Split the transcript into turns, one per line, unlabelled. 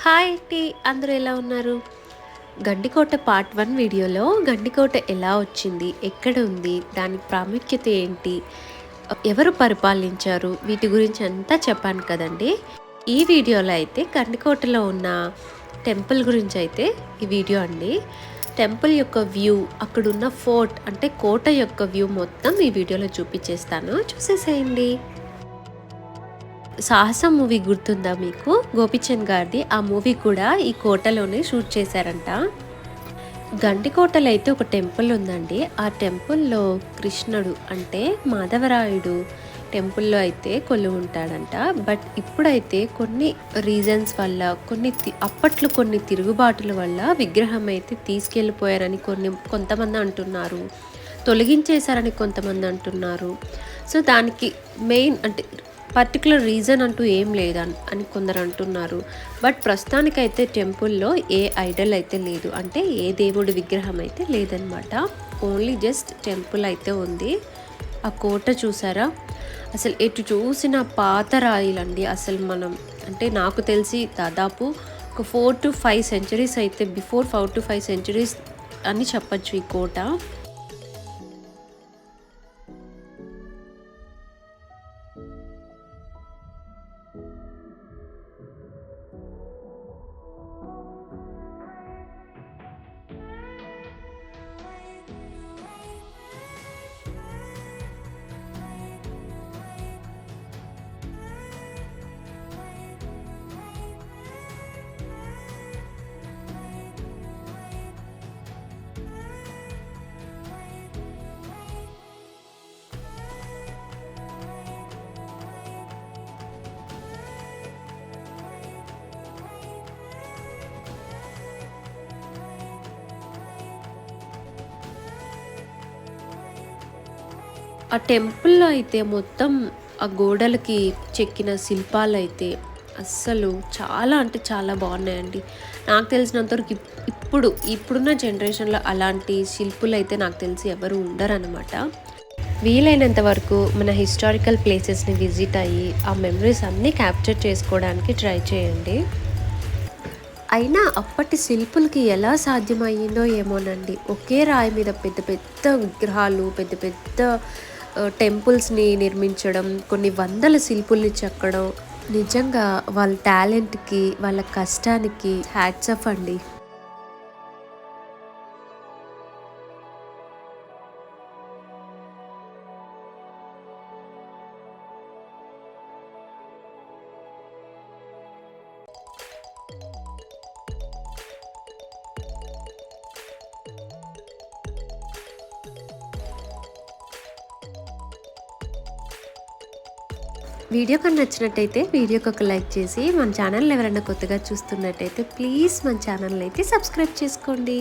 Hi అండి, అందరూ ఎలా ఉన్నారు? గండికోట పార్ట్ 1 వీడియోలో గండికోట ఎలా వచ్చింది, ఎక్కడ ఉంది, దాని ప్రాముఖ్యత ఏంటి, ఎవరు పరిపాలించారు, వీటి గురించి అంతా చెప్పాను కదండి. ఈ వీడియోలో అయితే గండికోటలో ఉన్న టెంపుల్ గురించి అయితే ఈ వీడియో అండి. టెంపుల్ యొక్క వ్యూ, అక్కడున్న ఫోర్ట్ అంటే కోట యొక్క వ్యూ మొత్తం ఈ వీడియోలో చూపించేస్తాను, చూసేసేయండి. సాహసం మూవీ గుర్తుందా మీకు? గోపిచంద్ గారిది. ఆ మూవీ కూడా ఈ కోటలోనే షూట్ చేశారంట. గండికోటలో అయితే ఒక టెంపుల్ ఉందండి. ఆ టెంపుల్లో కృష్ణుడు అంటే మాధవరాయుడు టెంపుల్లో అయితే కొలువు ఉంటాడంట. బట్ ఇప్పుడైతే కొన్ని రీజన్స్ వల్ల అప్పట్లో కొన్ని తిరుగుబాటుల వల్ల విగ్రహం అయితే తీసుకెళ్ళిపోయారని కొంతమంది అంటున్నారు, తొలగించేశారని కొంతమంది అంటున్నారు. సో దానికి మెయిన్ అంటే పర్టికులర్ రీజన్ అంటూ ఏం లేదని కొందరు అంటున్నారు. బట్ ప్రస్తుతానికైతే టెంపుల్లో ఏ ఐడల్ అయితే లేదు, అంటే ఏ దేవుడి విగ్రహం అయితే లేదనమాట. ఓన్లీ జస్ట్ టెంపుల్ అయితే ఉంది. ఆ కోట చూసారా, అసలు ఎటు చూసిన పాత రాయిలండి. అసలు మనం అంటే నాకు తెలిసి దాదాపు ఒక 4 to 5 centuries అయితే, బిఫోర్ 4 to 5 centuries అని చెప్పచ్చు ఈ కోట. ఆ టెంపుల్లో అయితే మొత్తం ఆ గోడలకి చెక్కిన శిల్పాలైతే అస్సలు చాలా అంటే చాలా బాగున్నాయండి. నాకు తెలిసినంతవరకు ఇప్పుడున్న జనరేషన్లో అలాంటి శిల్పులు అయితే నాకు తెలిసి ఎవరు ఉండరనమాట. వీలైనంత వరకు మన హిస్టారికల్ ప్లేసెస్ని విజిట్ అయ్యి ఆ మెమరీస్ అన్నీ క్యాప్చర్ చేసుకోవడానికి ట్రై చేయండి. అయినా అప్పటి శిల్పులకి ఎలా సాధ్యమయ్యిందో ఏమోనండి. ఒకే రాయి మీద పెద్ద పెద్ద విగ్రహాలు, పెద్ద పెద్ద టెంపుల్స్ని నిర్మించడం, కొన్ని వందల శిల్పుల్ని చెక్కడం, నిజంగా వాళ్ళ టాలెంట్కి, వాళ్ళ కష్టానికి హ్యాట్స్ ఆఫ్ అండి. వీడియో కానీ నచ్చినట్టయితే వీడియోకి ఒక లైక్ చేసి, మన ఛానల్ ఎవరైనా కొత్తగా చూస్తున్నట్టయితే ప్లీజ్ మన ఛానల్ అయితే సబ్స్క్రైబ్ చేసుకోండి.